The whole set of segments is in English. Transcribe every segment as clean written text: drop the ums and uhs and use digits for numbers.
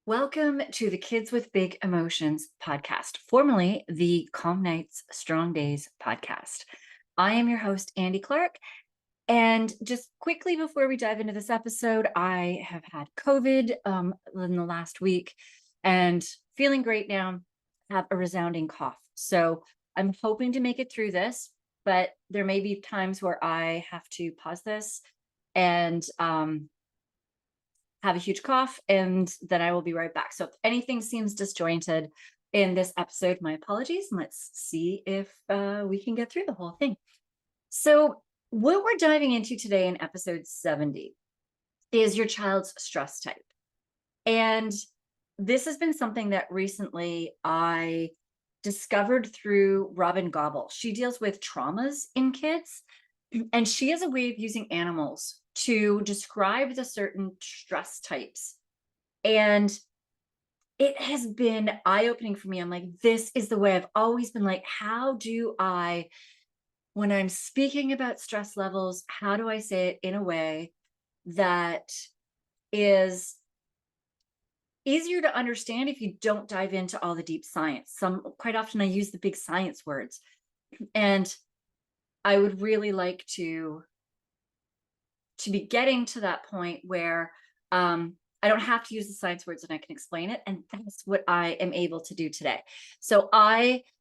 Welcome to the Kids with Big Emotions podcast, formerly the Calm Nights, Strong Days podcast. I am your host, Andy Clark. And just quickly before we dive into this episode, I have had COVID in the last week and feeling great now, have a resounding cough. So I'm hoping to make it through this, but there may be times where I have to pause this and have a huge cough, and then I will be right back. So if anything seems disjointed in this episode, my apologies. And let's see if we can get through the whole thing. So what we're diving into today in episode 70 is your child's stress type. And this has been something that recently I discovered through Robin Gobble. She deals with traumas in kids, and she has a way of using animals to describe the certain stress types. And it has been eye-opening for me. I'm like, this is the way I've always been like, how do I, when I'm speaking about stress levels, how do I say it in a way that is easier to understand if you don't dive into all the deep science? Quite often I use the big science words, and I would really like to be getting to that point where I don't have to use the science words and I can explain it. And that's what I am able to do today. So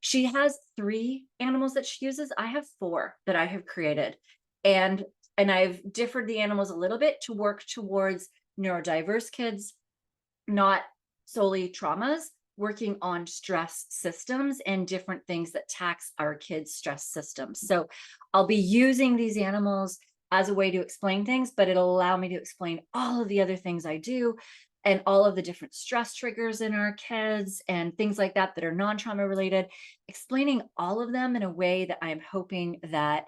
she has 3 animals that she uses. I have 4 that I have created. And I've differed the animals a little bit to work towards neurodiverse kids, not solely traumas, working on stress systems and different things that tax our kids' stress systems. So I'll be using these animals as a way to explain things, but it'll allow me to explain all of the other things I do and all of the different stress triggers in our kids and things like that that are non-trauma related, explaining all of them in a way that I'm hoping that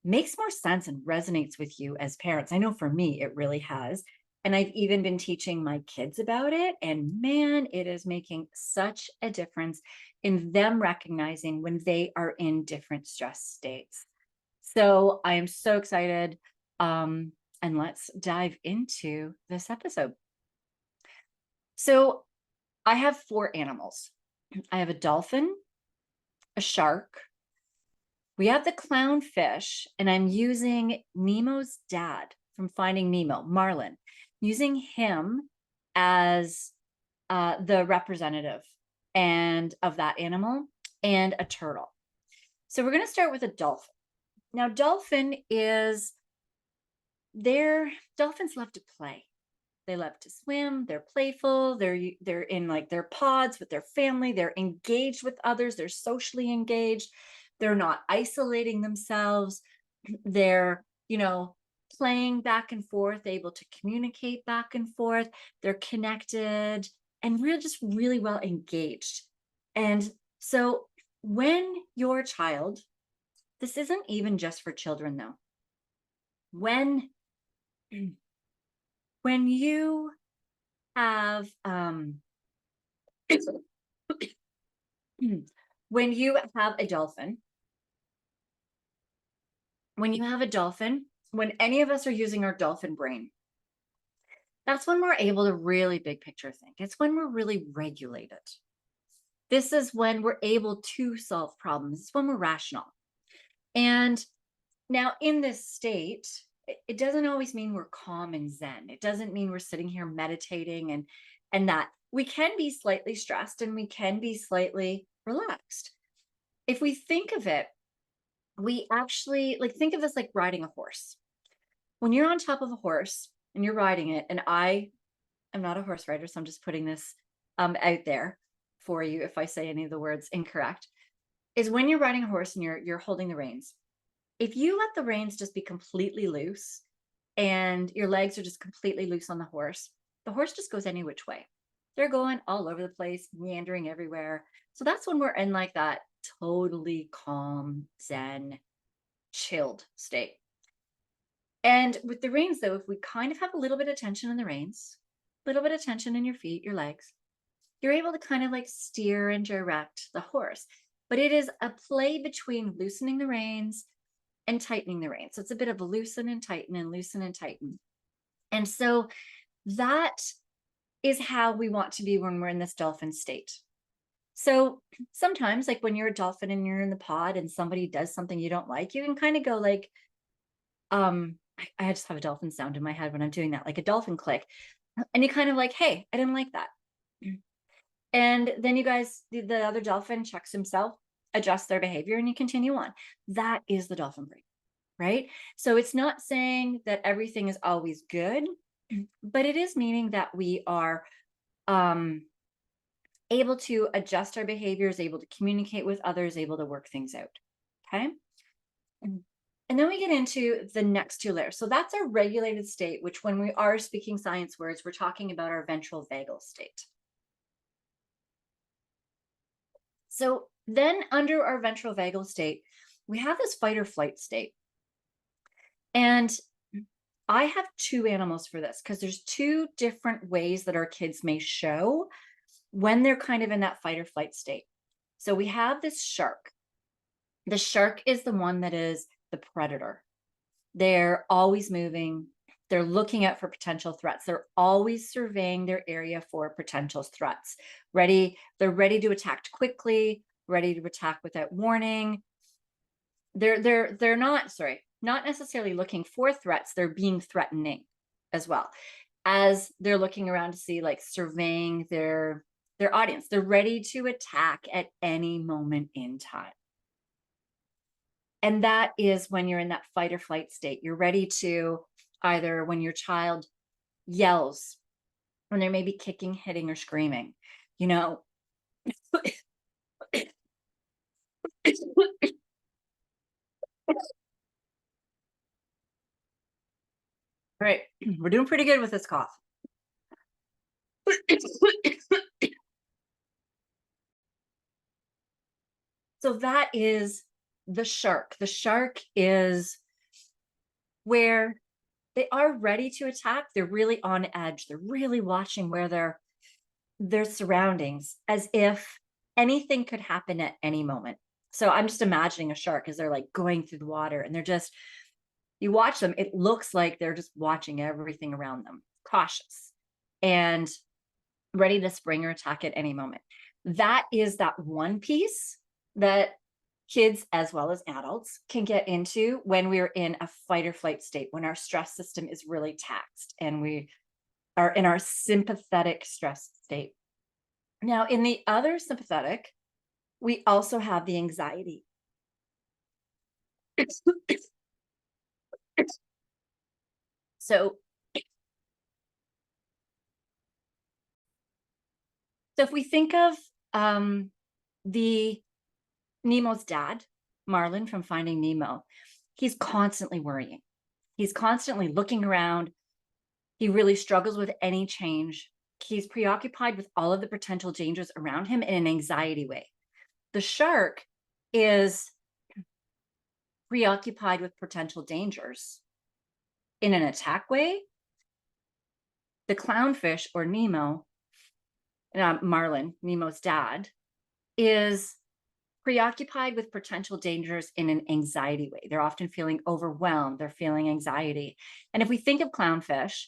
makes more sense and resonates with you as parents. I know for me, it really has. And I've even been teaching my kids about it. And man, it is making such a difference in them recognizing when they are in different stress states. So I am so excited. And let's dive into this episode. So I have 4 animals. I have a dolphin, a shark. We have the clownfish, and I'm using Nemo's dad from Finding Nemo, Marlin, using him as the representative and of that animal, and a turtle. So we're going to start with a dolphin. Now, dolphins love to play. They love to swim. They're playful. They're in like their pods with their family. They're engaged with others. They're socially engaged. They're not isolating themselves. They're, playing back and forth, able to communicate back and forth. They're connected and just really well engaged. And so when your child, this isn't even just for children though, when you have when you have a dolphin, when any of us are using our dolphin brain, that's when we're able to really big picture think. It's when we're really regulated. This is when we're able to solve problems. It's when we're rational. And now in this state, it doesn't always mean we're calm and zen. It doesn't mean we're sitting here meditating and that. We can be slightly stressed and we can be slightly relaxed. If we think of it, we actually think of this like riding a horse. When you're on top of a horse and you're riding it, and I am not a horse rider, so I'm just putting this out there for you if I say any of the words incorrect, is when you're riding a horse and you're holding the reins. If you let the reins just be completely loose and your legs are just completely loose on the horse just goes any which way. They're going all over the place, meandering everywhere. So that's when we're in like that totally calm, zen, chilled state. And with the reins though, if we kind of have a little bit of tension in the reins, a little bit of tension in your feet, your legs, you're able to kind of like steer and direct the horse. But it is a play between loosening the reins and tightening the reins. So it's a bit of a loosen and tighten and loosen and tighten. And so that is how we want to be when we're in this dolphin state. So sometimes, like when you're a dolphin and you're in the pod and somebody does something you don't like, you can kind of go like, I just have a dolphin sound in my head when I'm doing that, like a dolphin click. And you kind of like, hey, I didn't like that. And then you guys, the other dolphin checks himself, adjusts their behavior, and you continue on. That is the dolphin brain, right? So it's not saying that everything is always good, but it is meaning that we are able to adjust our behaviors, able to communicate with others, able to work things out. Okay. And then we get into the next two layers. So that's our regulated state, which when we are speaking science words, we're talking about our ventral vagal state. So then under our ventral vagal state, we have this fight or flight state. And I have two animals for this because there's two different ways that our kids may show when they're kind of in that fight or flight state. So we have this shark. The shark is the one that is the predator. They're always moving. They're looking out for potential threats. They're always surveying their area for potential threats. They're ready to attack quickly, ready to attack without warning. They're not necessarily looking for threats. They're being threatening as well, as they're looking around to see, like surveying their audience. They're ready to attack at any moment in time. And that is when you're in that fight or flight state. You're ready to either when your child yells, when they're maybe kicking, hitting, or screaming, you know. All right, we're doing pretty good with this cough. So that is the shark. The shark is where they are ready to attack. They're really on edge. They're really watching where their surroundings, as if anything could happen at any moment. So I'm just imagining a shark as they're like going through the water and they're just, you watch them, it looks like they're just watching everything around them, cautious and ready to spring or attack at any moment. That is that one piece that kids as well as adults can get into when we're in a fight or flight state, when our stress system is really taxed and we are in our sympathetic stress state. Now, in the other sympathetic, we also have the anxiety. So if we think of the Nemo's dad, Marlin from Finding Nemo, he's constantly worrying. He's constantly looking around. He really struggles with any change. He's preoccupied with all of the potential dangers around him in an anxiety way. The shark is preoccupied with potential dangers in an attack way. The clownfish, or Nemo, Marlin, Nemo's dad, is preoccupied with potential dangers in an anxiety way. They're often feeling overwhelmed. They're feeling anxiety. And if we think of clownfish,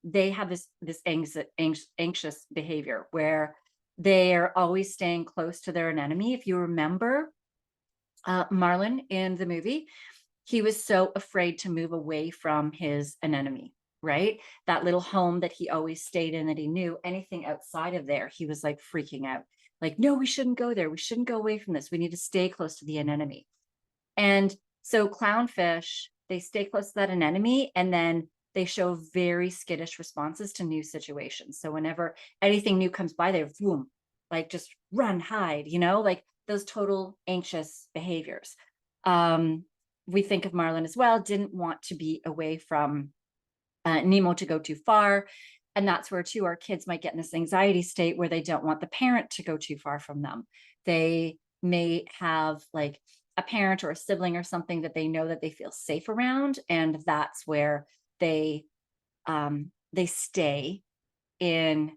they have this anxious behavior where they are always staying close to their anemone. If you remember Marlin in the movie, he was so afraid to move away from his anemone, right? That little home that he always stayed in, that he knew. Anything outside of there, he was like freaking out. Like, no, we shouldn't go there. We shouldn't go away from this. We need to stay close to the anemone. And so clownfish, they stay close to that anemone, and then they show very skittish responses to new situations. So whenever anything new comes by, they boom, like just run, hide, like those total anxious behaviors. We think of Marlin as well, didn't want to be away from Nemo to go too far. And that's where too our kids might get in this anxiety state where they don't want the parent to go too far from them. They may have like a parent or a sibling or something that they know that they feel safe around, and that's where they stay in.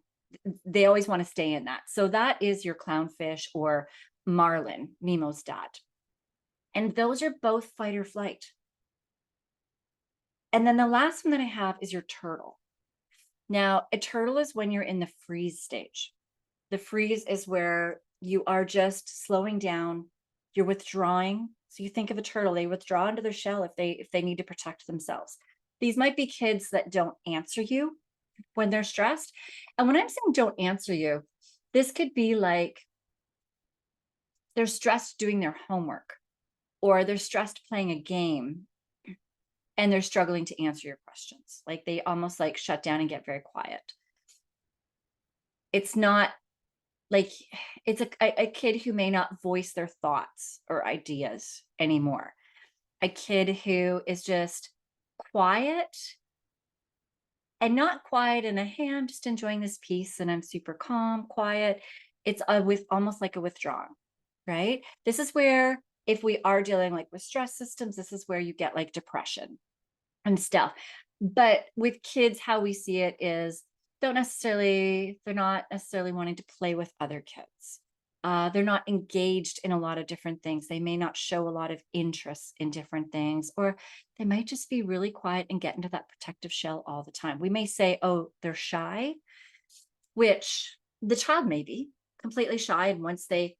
They always want to stay in that. So that is your clownfish or Marlin, Nemo's dad. And those are both fight or flight. And then the last one that I have is your turtle. Now, a turtle is when you're in the freeze stage. The freeze is where you are just slowing down, you're withdrawing. So you think of a turtle, they withdraw into their shell if they need to protect themselves. These might be kids that don't answer you when they're stressed. And when I'm saying don't answer you, this could be like they're stressed doing their homework, or they're stressed playing a game and they're struggling to answer your questions. Like they almost like shut down and get very quiet. It's not like it's a kid who may not voice their thoughts or ideas anymore. A kid who is just quiet, and not quiet in a, hey, I'm just enjoying this piece and I'm super calm, quiet. It's with almost like a withdrawal, right? This is where, if we are dealing like with stress systems, this is where you get like depression and stuff. But with kids, how we see it is they're not necessarily wanting to play with other kids. They're not engaged in a lot of different things. They may not show a lot of interest in different things, or they might just be really quiet and get into that protective shell all the time. We may say, oh, they're shy, which the child may be completely shy. And once they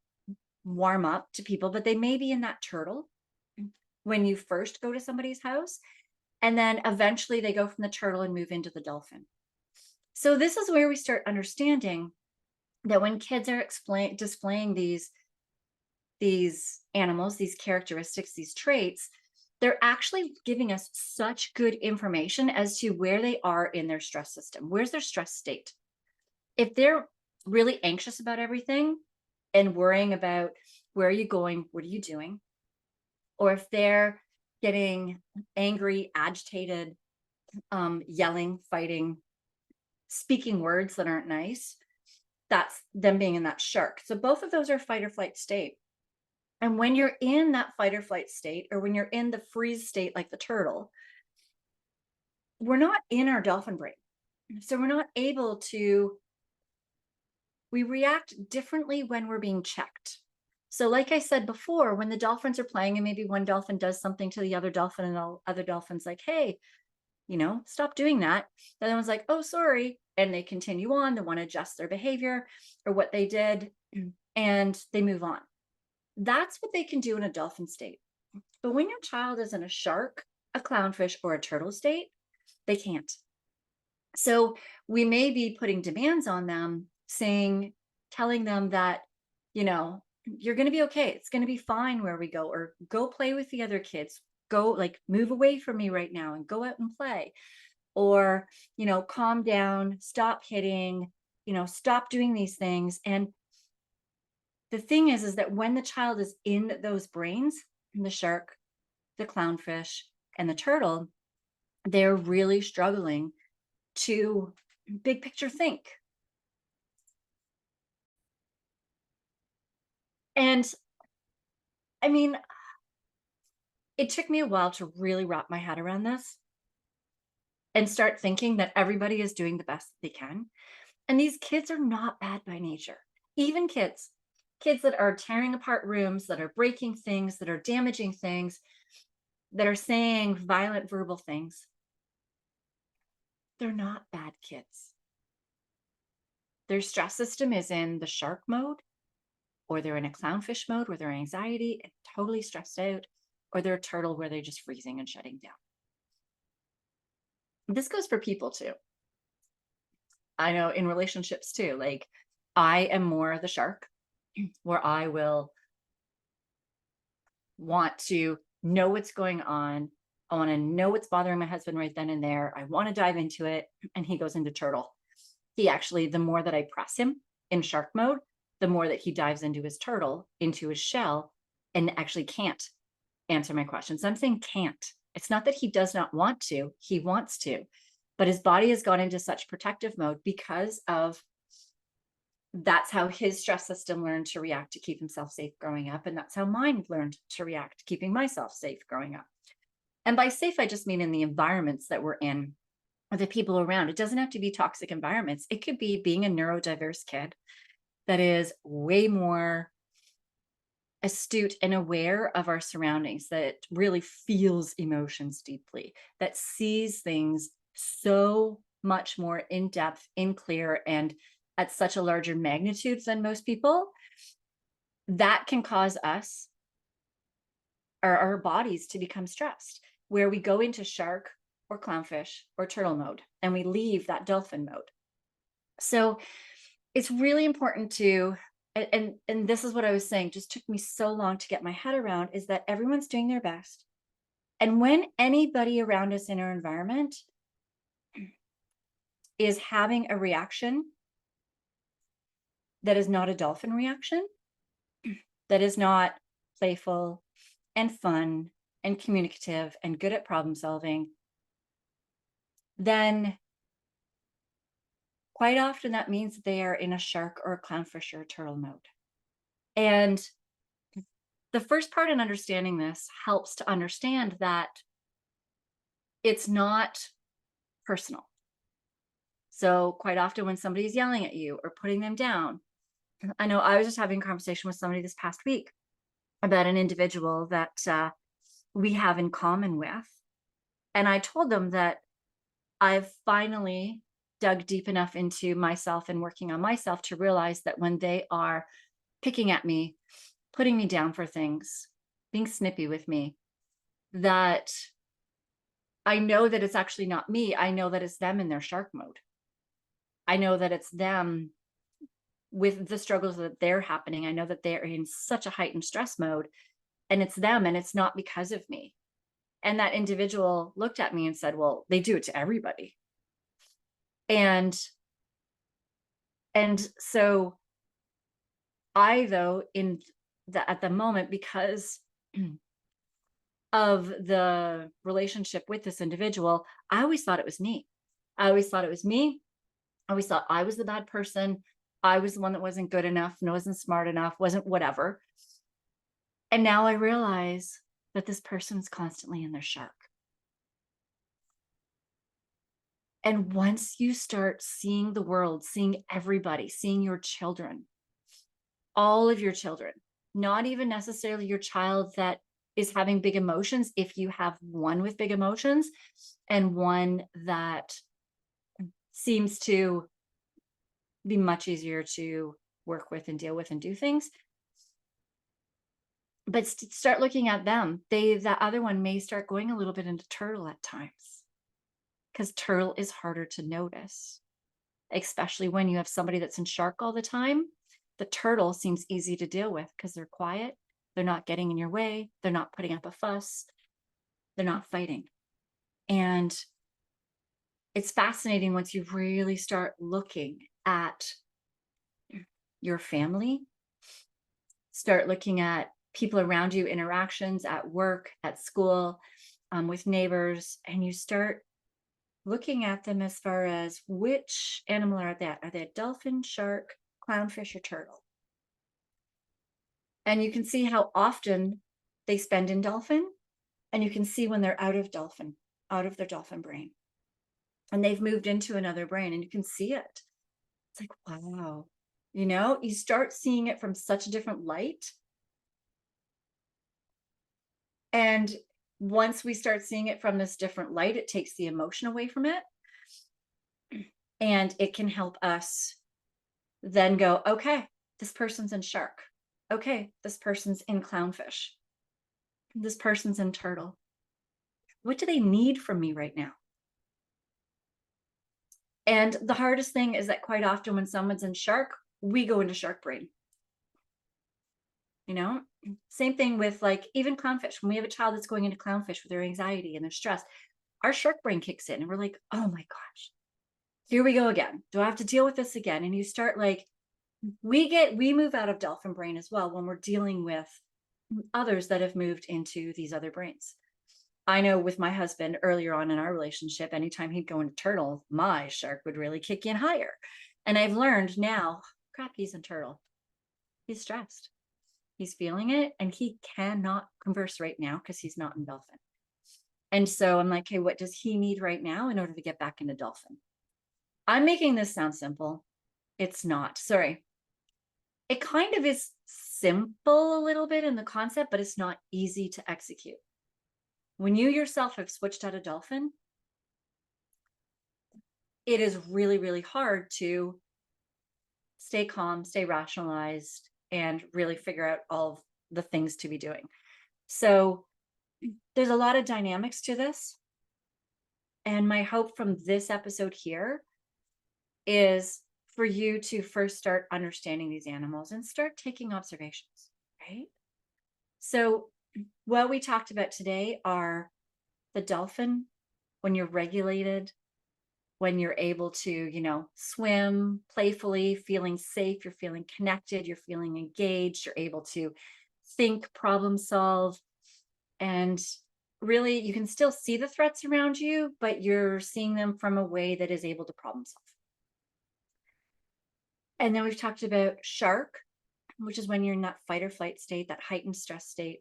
warm up to people, but they may be in that turtle when you first go to somebody's house. And then eventually they go from the turtle and move into the dolphin. So this is where we start understanding that when kids are displaying these animals, these characteristics, these traits, they're actually giving us such good information as to where they are in their stress system. Where's their stress state? If they're really anxious about everything and worrying about where are you going, what are you doing, or if they're getting angry, agitated, yelling, fighting, speaking words that aren't nice, that's them being in that shark. So both of those are fight or flight state. And when you're in that fight or flight state, or when you're in the freeze state like the turtle, we're not in our dolphin brain. So we're not able to, we react differently when we're being checked. So like I said before, when the dolphins are playing and maybe one dolphin does something to the other dolphin and the other dolphin's like, hey, stop doing that. The other one's like, oh, sorry. And they continue on. They want to adjust their behavior or what they did, and they move on. That's what they can do in a dolphin state. But when your child is in a shark, a clownfish, or a turtle state, they can't. So we may be putting demands on them, telling them that, you're going to be okay. It's going to be fine where we go, or go play with the other kids. Go, like, move away from me right now and go out and play. Or, calm down, stop hitting, stop doing these things. And the thing is that when the child is in those brains, the shark, the clownfish, and the turtle, they're really struggling to big picture think. And I mean, it took me a while to really wrap my head around this and start thinking that everybody is doing the best they can. And these kids are not bad by nature. Even kids that are tearing apart rooms, that are breaking things, that are damaging things, that are saying violent verbal things, they're not bad kids. Their stress system is in the shark mode, or they're in a clownfish mode where they're anxiety and totally stressed out, or they're a turtle where they're just freezing and shutting down. This goes for people too. I know in relationships too. Like, I am more the shark, where I will want to know what's going on. I want to know what's bothering my husband right then and there. I want to dive into it. And he goes into turtle. He actually, the more that I press him in shark mode, the more that he dives into his turtle, into his shell, and actually can't answer my questions. I'm saying can't. It's not that he does not want to, he wants to, but his body has gone into such protective mode because of that's how his stress system learned to react to keep himself safe growing up. And that's how mine learned to react to keeping myself safe growing up. And by safe, I just mean in the environments that we're in, or the people around. It doesn't have to be toxic environments. It could be being a neurodiverse kid that is way more astute and aware of our surroundings, that really feels emotions deeply, that sees things so much more in depth, in clear, and at such a larger magnitude than most people, that can cause us, our bodies, to become stressed, where we go into shark or clownfish or turtle mode and we leave that dolphin mode. So it's really important to, and this is what I was saying, just took me so long to get my head around, is that everyone's doing their best. And when anybody around us in our environment is having a reaction that is not a dolphin reaction, that is not playful and fun and communicative and good at problem solving, then quite often that means they are in a shark or a clownfish or a turtle mode. And the first part in understanding this helps to understand that it's not personal. So quite often when somebody's yelling at you or putting them down, I know I was just having a conversation with somebody this past week about an individual that we have in common with. And I told them that I've finally dug deep enough into myself and working on myself to realize that when they are picking at me, putting me down for things, being snippy with me, that I know that it's actually not me. I know that it's them in their shark mode. I know that it's them with the struggles that they're happening. I know that they're in such a heightened stress mode, and it's them, and it's not because of me. And that individual looked at me and said, well, they do it to everybody. And so I, though, at the moment, because of the relationship with this individual, I always thought it was me. I always thought it was me. I always thought I was the bad person. I was the one that wasn't good enough, wasn't smart enough, wasn't whatever. And now I realize that this person's constantly in their shark. And once you start seeing the world, seeing everybody, seeing your children, all of your children, not even necessarily your child that is having big emotions, if you have one with big emotions and one that seems to be much easier to work with and deal with and do things. But start looking at them. That other one may start going a little bit into turtle at times, because turtle is harder to notice, especially when you have somebody that's in shark all the time. The turtle seems easy to deal with because they're quiet. They're not getting in your way. They're not putting up a fuss. They're not fighting. And it's fascinating once you really start looking at your family, start looking at people around you, interactions at work, at school, with neighbors, and you start looking at them as far as which animal are they? Are they a dolphin, shark, clownfish, or turtle? And you can see how often they spend in dolphin, and you can see when they're out of dolphin, out of their dolphin brain, and they've moved into another brain, and you can see it. It's like, wow, you start seeing it from such a different light. And once we start seeing it from this different light, it takes the emotion away from it. And it can help us then go, okay, this person's in shark. Okay, this person's in clownfish. This person's in turtle. What do they need from me right now? And the hardest thing is that quite often when someone's in shark, we go into shark brain. Same thing with like even clownfish. When we have a child that's going into clownfish with their anxiety and their stress, our shark brain kicks in and we're like, oh my gosh, here we go again. Do I have to deal with this again? And you start like, we move out of dolphin brain as well when we're dealing with others that have moved into these other brains. I know with my husband earlier on in our relationship, anytime he'd go into turtle, my shark would really kick in higher. And I've learned now, crap, he's in turtle. He's stressed. He's feeling it, and he cannot converse right now because he's not in dolphin. And so I'm like, hey, what does he need right now in order to get back into dolphin? I'm making this sound simple. It's not. Sorry. It kind of is simple a little bit in the concept, but it's not easy to execute. When you yourself have switched out of dolphin, it is really, really hard to stay calm, stay rationalized, and really figure out all of the things to be doing. So there's a lot of dynamics to this. And my hope from this episode here is for you to first start understanding these animals and start taking observations, right? So what we talked about today are the dolphin, when you're regulated, when you're able to, swim playfully, feeling safe, you're feeling connected, you're feeling engaged, you're able to think, problem solve, and really you can still see the threats around you, but you're seeing them from a way that is able to problem solve. And then we've talked about shark, which is when you're in that fight or flight state, that heightened stress state,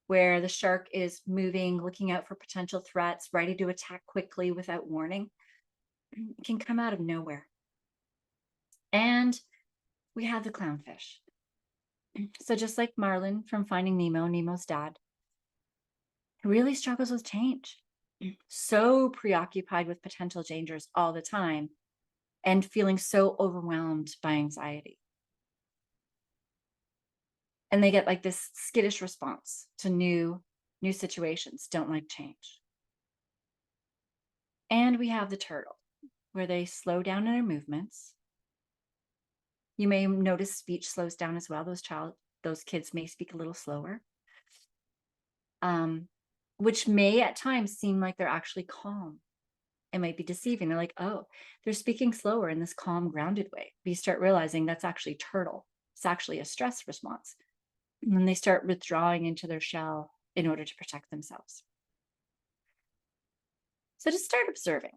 where the shark is moving, looking out for potential threats, ready to attack quickly without warning. It can come out of nowhere. And we have the clownfish. So just like Marlin from Finding Nemo, Nemo's dad, really struggles with change. So preoccupied with potential dangers all the time and feeling so overwhelmed by anxiety. And they get like this skittish response to new situations, don't like change. And we have the turtle, where they slow down in their movements. You may notice speech slows down as well. Those kids may speak a little slower, which may at times seem like they're actually calm. It might be deceiving. They're like, oh, they're speaking slower in this calm, grounded way. But you start realizing that's actually turtle. It's actually a stress response. And then they start withdrawing into their shell in order to protect themselves. So just start observing.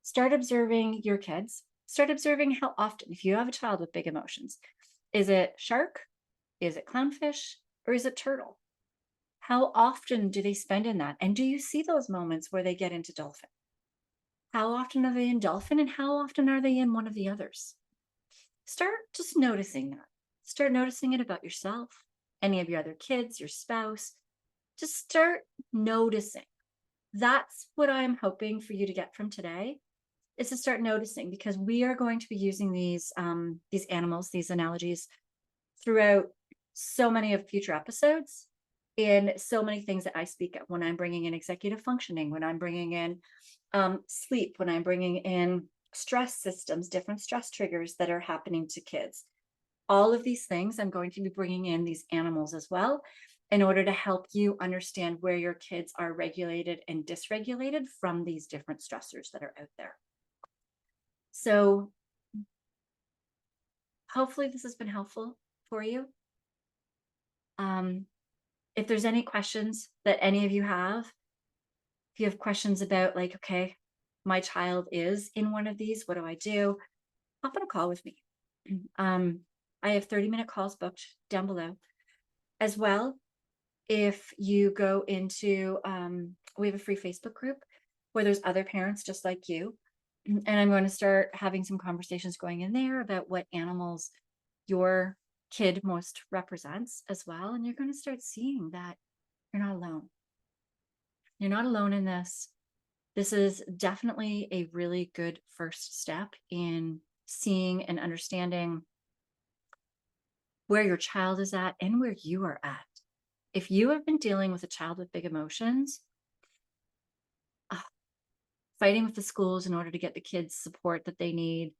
Start observing your kids. Start observing how often, if you have a child with big emotions, is it shark? Is it clownfish? Or is it turtle? How often do they spend in that? And do you see those moments where they get into dolphin? How often are they in dolphin and how often are they in one of the others? Start just noticing that. Start noticing it about yourself, any of your other kids, your spouse. Just start noticing. That's what I'm hoping for you to get from today, is to start noticing, because we are going to be using these animals, these analogies, throughout so many of future episodes in so many things that I speak of, when I'm bringing in executive functioning, when I'm bringing in sleep, when I'm bringing in stress systems, different stress triggers that are happening to kids. All of these things, I'm going to be bringing in these animals as well, in order to help you understand where your kids are regulated and dysregulated from these different stressors that are out there. So hopefully this has been helpful for you. If there's any questions that any of you have, if you have questions about like, okay, my child is in one of these, what do I do? Hop on a call with me. I have 30-minute calls booked down below. As well, if you go into, we have a free Facebook group where there's other parents just like you. And I'm going to start having some conversations going in there about what animals your kid most represents as well. And you're going to start seeing that you're not alone. You're not alone in this. This is definitely a really good first step in seeing and understanding where your child is at and where you are at. If you have been dealing with a child with big emotions, fighting with the schools in order to get the kids support that they need,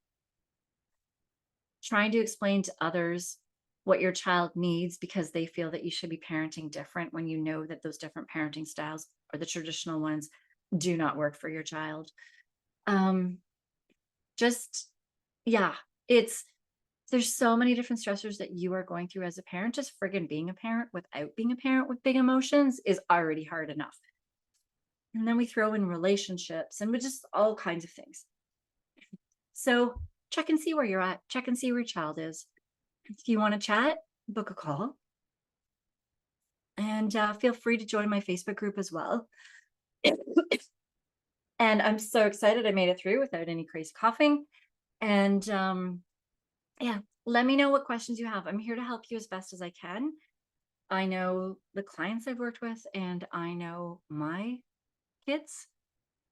trying to explain to others what your child needs because they feel that you should be parenting different, when you know that those different parenting styles, or the traditional ones, do not work for your child. There's so many different stressors that you are going through as a parent. Just friggin' being a parent without being a parent with big emotions is already hard enough. And then we throw in relationships and just all kinds of things. So check and see where you're at. Check and see where your child is. If you want to chat, book a call. And feel free to join my Facebook group as well. And I'm so excited I made it through without any crazy coughing. And yeah, let me know what questions you have. I'm here to help you as best as I can. I know the clients I've worked with, and I know my kids,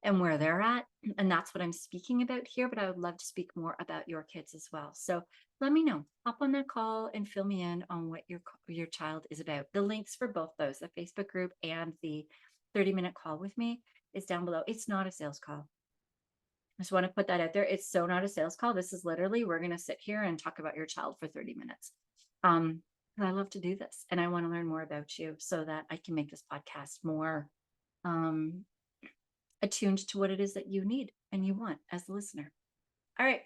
and where they're at. And that's what I'm speaking about here, but I would love to speak more about your kids as well. So let me know. Hop on that call and fill me in on what your child is about. The links for both those, the Facebook group and the 30-minute call with me, is down below. It's not a sales call. I just want to put that out there. It's so not a sales call. This is literally, we're going to sit here and talk about your child for 30 minutes. I love to do this, and I want to learn more about you so that I can make this podcast more attuned to what it is that you need and you want as the listener. All right.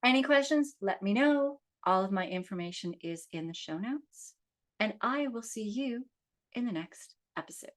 Any questions? Let me know. All of my information is in the show notes, and I will see you in the next episode.